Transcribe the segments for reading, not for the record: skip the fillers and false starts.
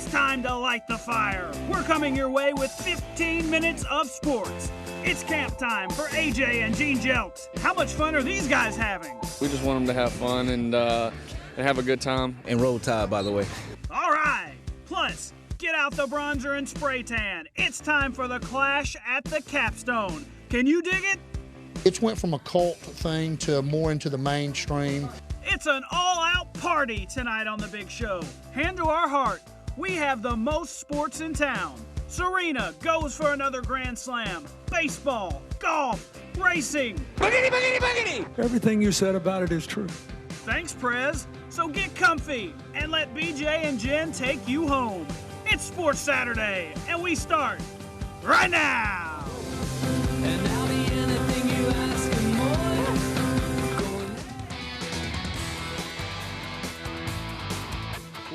time to light the fire. We're coming your way with 15 minutes of sports. It's camp time for AJ and Gene Jelks. How much fun are these guys having? We just want them to have fun and have a good time. And roll tide, by the way. All right. Plus, get out the bronzer and spray tan. It's time for the clash at the capstone. Can you dig it? It's went from a cult thing to more into the mainstream. It's an all-out party tonight on the big show. Hand to our heart, we have the most sports in town. Serena goes for another Grand Slam. Baseball, golf, racing. Boogity, boogity, boogity! Everything you said about it is true. Thanks, Prez. So get comfy and let BJ and Jen take you home. It's Sports Saturday, and we start right now. And I'll be anything you ask and more.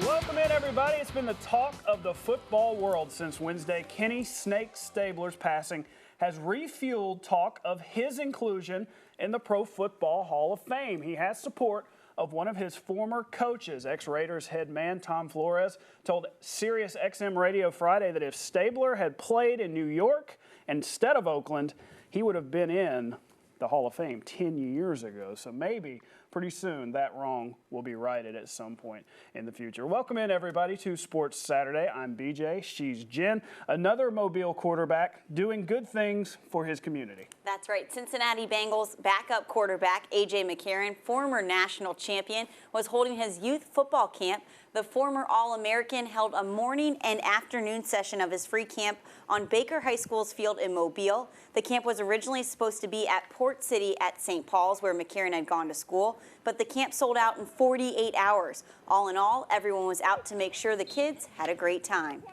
Welcome in, everybody. It's been the talk of the football world since Wednesday. Kenny Snake Stabler's passing has refueled talk of his inclusion in the Pro Football Hall of Fame. He has support of one of his former coaches. Ex-Raiders head man Tom Flores told Sirius XM Radio Friday that if Stabler had played in New York instead of Oakland, he would have been in the Hall of Fame 10 years ago. So maybe pretty soon that wrong will be righted at some point in the future. Welcome in, everybody, to Sports Saturday. I'm BJ. She's Jen. Another Mobile quarterback doing good things for his community. That's right. Cincinnati Bengals backup quarterback A.J. McCarron, former national champion, was holding his youth football camp. The former All-American held a morning and afternoon session of his free camp on Baker High School's field in Mobile. The camp was originally supposed to be at Port City at St. Paul's, where McCarron had gone to school, but the camp sold out in 48 hours. All in all, everyone was out to make sure the kids had a great time.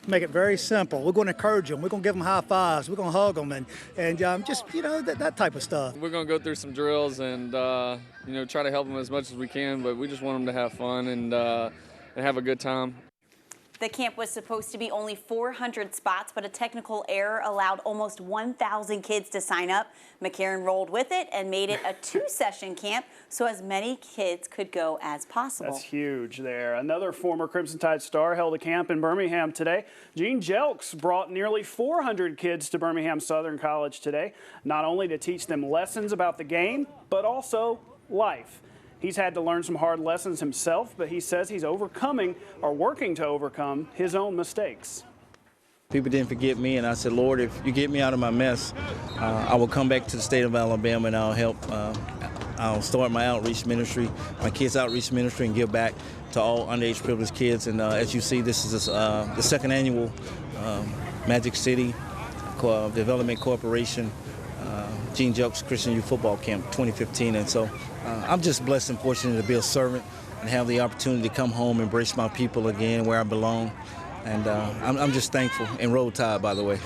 Make it very simple. We're going to encourage them. We're going to give them high fives. We're going to hug them and just, that type of stuff. We're going to go through some drills and, try to help them as much as we can, but we just want them to have fun and have a good time. The camp was supposed to be only 400 spots, but a technical error allowed almost 1,000 kids to sign up. McCarron rolled with it and made it a two-session camp so as many kids could go as possible. That's huge there. Another former Crimson Tide star held a camp in Birmingham today. Gene Jelks brought nearly 400 kids to Birmingham Southern College today, not only to teach them lessons about the game, but also life. He's had to learn some hard lessons himself, but he says he's working to overcome his own mistakes. People didn't forget me, and I said, Lord, if you get me out of my mess, I will come back to the state of Alabama and I'll help. I'll start my outreach ministry, my kids' outreach ministry, and give back to all underage privileged kids. And as you see, this is the second annual Magic City Development Corporation Gene Jelks Christian Youth Football Camp 2015. And so I'm just blessed and fortunate to be a servant and have the opportunity to come home, embrace my people again where I belong. And I'm just thankful. And roll tide, by the way.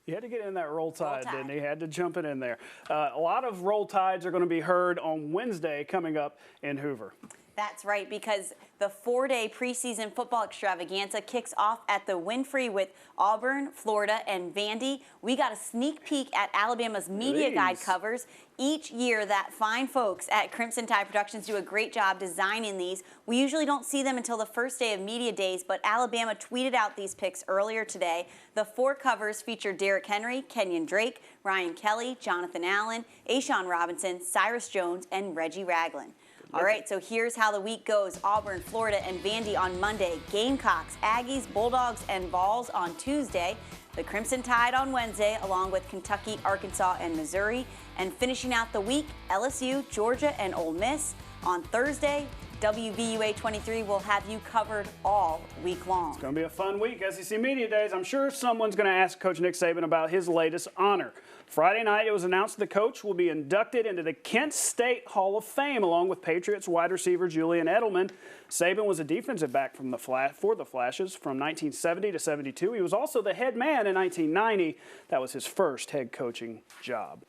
He had to get in that roll tide, didn't he? Had to jump it in there. A lot of roll tides are going to be heard on Wednesday coming up in Hoover. That's right, because the 4-day preseason football extravaganza kicks off at the Winfrey with Auburn, Florida, and Vandy. We got a sneak peek at Alabama's media guide covers. Each year, that fine folks at Crimson Tide Productions do a great job designing these. We usually don't see them until the first day of media days, but Alabama tweeted out these pics earlier today. The 4 covers feature Derrick Henry, Kenyon Drake, Ryan Kelly, Jonathan Allen, A'Shawn Robinson, Cyrus Jones, and Reggie Ragland. All right, so here's how the week goes. Auburn, Florida, and Vandy on Monday. Gamecocks, Aggies, Bulldogs, and Vols on Tuesday. The Crimson Tide on Wednesday, along with Kentucky, Arkansas, and Missouri. And finishing out the week, LSU, Georgia, and Ole Miss. On Thursday, WVUA 23 will have you covered all week long. It's going to be a fun week. SEC Media Days. I'm sure someone's going to ask Coach Nick Saban about his latest honor. Friday night, it was announced the coach will be inducted into the Kent State Hall of Fame, along with Patriots wide receiver Julian Edelman. Saban was a defensive back for the Flashes from 1970 to 72. He was also the head man in 1990. That was his first head coaching job.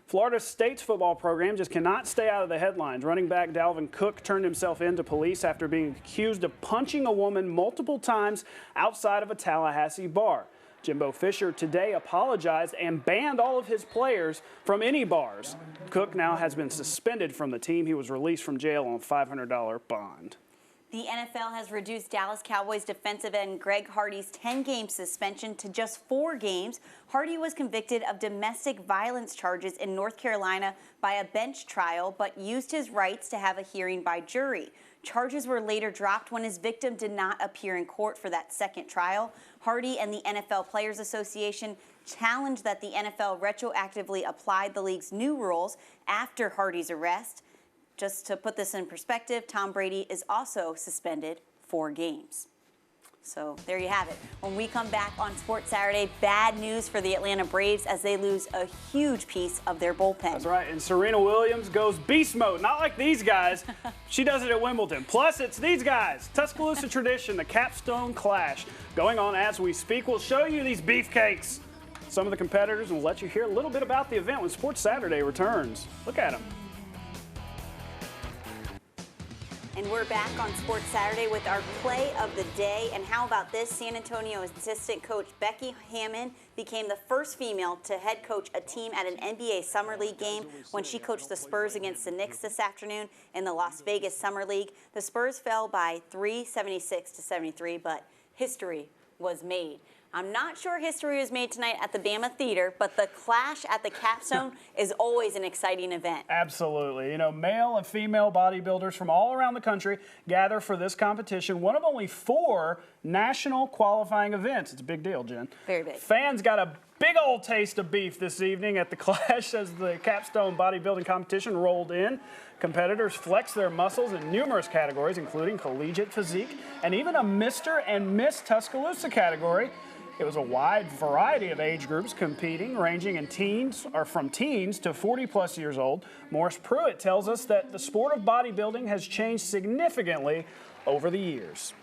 Florida State's football program just cannot stay out of the headlines. Running back Dalvin Cook turned himself in to police after being accused of punching a woman multiple times outside of a Tallahassee bar. Jimbo Fisher today apologized and banned all of his players from any bars. Cook now has been suspended from the team. He was released from jail on a $500 bond. The NFL has reduced Dallas Cowboys defensive end Greg Hardy's 10-game suspension to just 4 games. Hardy was convicted of domestic violence charges in North Carolina by a bench trial, but used his rights to have a hearing by jury. Charges were later dropped when his victim did not appear in court for that second trial. Hardy and the NFL Players Association challenged that the NFL retroactively applied the league's new rules after Hardy's arrest. Just to put this in perspective, Tom Brady is also suspended 4 games. So there you have it. When we come back on Sports Saturday, bad news for the Atlanta Braves as they lose a huge piece of their bullpen. That's right, and Serena Williams goes beast mode. Not like these guys. She does it at Wimbledon. Plus, it's these guys. Tuscaloosa tradition, the Capstone Clash, going on as we speak. We'll show you these beefcakes. Some of the competitors, and we'll let you hear a little bit about the event when Sports Saturday returns. Look at them. And we're back on Sports Saturday with our play of the day. And how about this? San Antonio assistant coach Becky Hammond became the first female to head coach a team at an NBA Summer League game when she coached the Spurs against the Knicks this afternoon in the Las Vegas Summer League. The Spurs fell by 376-73, but history was made. I'm not sure history was made tonight at the Bama Theater, but the clash at the Capstone is always an exciting event. Absolutely. You know, male and female bodybuilders from all around the country gather for this competition, one of only 4 national qualifying events. It's a big deal, Jen. Very big. Fans got a big old taste of beef this evening at the clash as the Capstone bodybuilding competition rolled in. Competitors flexed their muscles in numerous categories, including collegiate physique and even a Mr. and Miss Tuscaloosa category. It was a wide variety of age groups competing, ranging in from teens to 40-plus years old. Morris Pruitt tells us that the sport of bodybuilding has changed significantly over the years.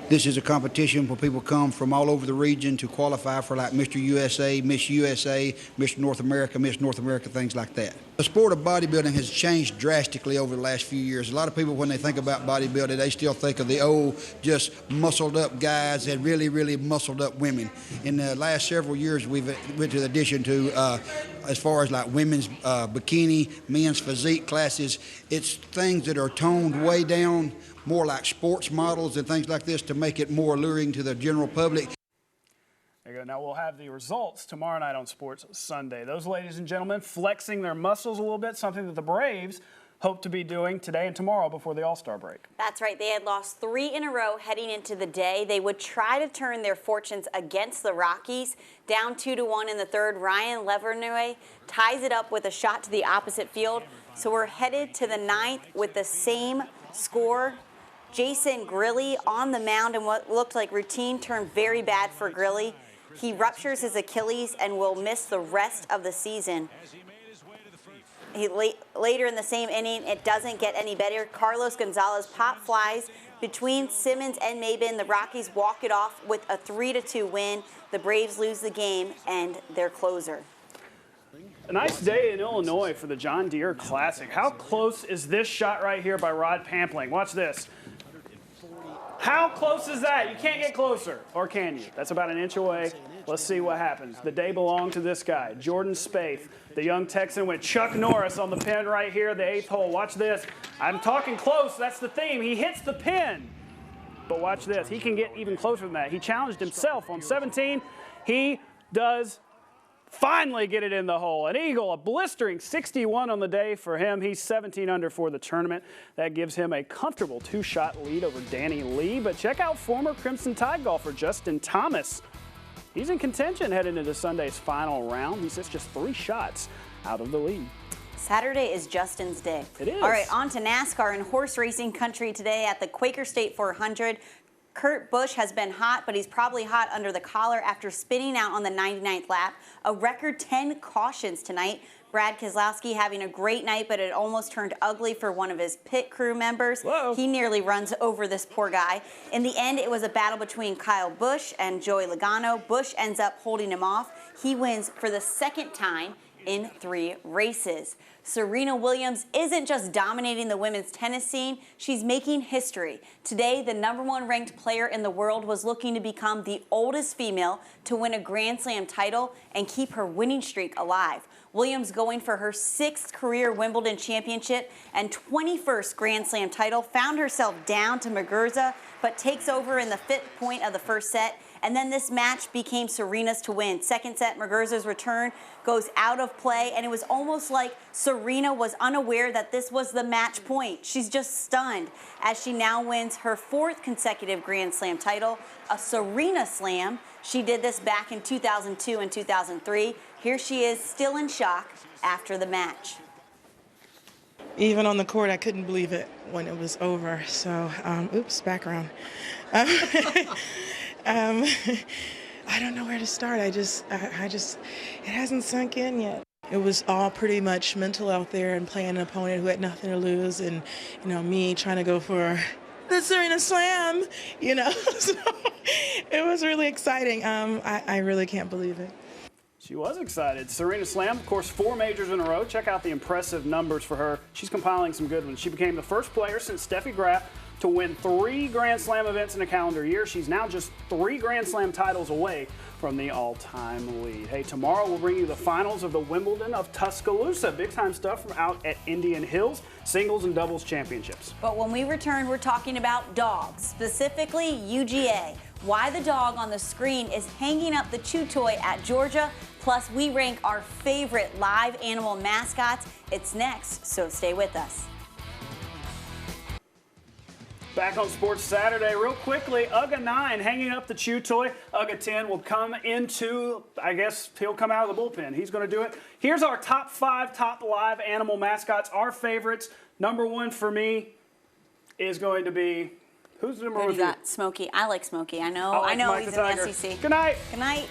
This is a competition where people come from all over the region to qualify for like Mr. USA, Miss USA, Mr. North America, Miss North America, things like that. The sport of bodybuilding has changed drastically over the last few years. A lot of people, when they think about bodybuilding, they still think of the old, just muscled up guys and really, really muscled up women. In the last several years, we've went to the addition to, as far as like women's bikini, men's physique classes, it's things that are toned way down, more like sports models and things like this to make it more alluring to the general public. There you go. Now we'll have the results tomorrow night on Sports Sunday. Those ladies and gentlemen flexing their muscles a little bit, something that the Braves hope to be doing today and tomorrow before the All-Star break. That's right. They had lost 3 in a row heading into the day. They would try to turn their fortunes against the Rockies. Down 2-1 in the third, Ryan Levernue ties it up with a shot to the opposite field. So we're headed to the 9th with the same score. Jason Grilli on the mound, and what looked like routine turned very bad for Grilli. He ruptures his Achilles and will miss the rest of the season. Later in the same inning, it doesn't get any better. Carlos Gonzalez pop flies between Simmons and Maben. The Rockies walk it off with a 3-2 win. The Braves lose the game and their closer. A nice day in Illinois for the John Deere Classic. How close is this shot right here by Rod Pampling? Watch this. How close is that? You can't get closer, or can you? That's about an inch away. Let's see what happens. The day belonged to this guy, Jordan Spaeth, the young Texan with Chuck Norris on the pin right here, the 8th hole. Watch this. I'm talking close. That's the theme. He hits the pin. But watch this. He can get even closer than that. He challenged himself on 17. He does finally get it in the hole. An eagle, a blistering 61 on the day for him. He's 17 under for the tournament. That gives him a comfortable 2-shot lead over Danny Lee. But check out former Crimson Tide golfer Justin Thomas. He's in contention heading into Sunday's final round. He sits just 3 shots out of the lead. Saturday is Justin's day. It is. All right, on to NASCAR and horse racing country today at the Quaker State 400. Kurt Busch has been hot, but he's probably hot under the collar after spinning out on the 99th lap. A record 10 cautions tonight. Brad Keselowski having a great night, but it almost turned ugly for one of his pit crew members. Whoa. He nearly runs over this poor guy. In the end, it was a battle between Kyle Busch and Joey Logano. Busch ends up holding him off. He wins for the 2nd time in 3 races. Serena Williams isn't just dominating the women's tennis scene, she's making history. Today, the #1 ranked player in the world was looking to become the oldest female to win a Grand Slam title and keep her winning streak alive. Williams going for her 6th career Wimbledon championship and 21st Grand Slam title, found herself down to Muguruza, but takes over in the 5th point of the first set. And then this match became Serena's to win. Second set, Muguruza's return goes out of play, and it was almost like Serena was unaware that this was the match point. She's just stunned as she now wins her 4th consecutive Grand Slam title, a Serena Slam. She did this back in 2002 and 2003. Here she is, still in shock after the match. Even on the court, I couldn't believe it when it was over. So, oops, background. I don't know where to start. I just, it hasn't sunk in yet. It was all pretty much mental out there and playing an opponent who had nothing to lose, and me trying to go for the Serena Slam. So it was really exciting. I really can't believe it. She was excited. Serena Slam, of course, 4 majors in a row. Check out the impressive numbers for her. She's compiling some good ones. She became the first player since Steffi Graf to win 3 Grand Slam events in a calendar year. She's now just 3 Grand Slam titles away from the all-time lead. Hey, tomorrow we'll bring you the finals of the Wimbledon of Tuscaloosa. Big-time stuff from out at Indian Hills, singles and doubles championships. But when we return, we're talking about dogs, specifically UGA. Why the dog on the screen is hanging up the chew toy at Georgia. Plus, we rank our favorite live animal mascots. It's next, so stay with us. Back on Sports Saturday, real quickly, UGA 9 hanging up the chew toy. UGA 10 will come into, I guess he'll come out of the bullpen. He's going to do it. Here's our top 5 top live animal mascots, our favorites. #1 for me is going to be, who's the number 1 for you? Smokey. I like Smokey. I know Mike he's the in the Tiger. SEC. Good night. Good night.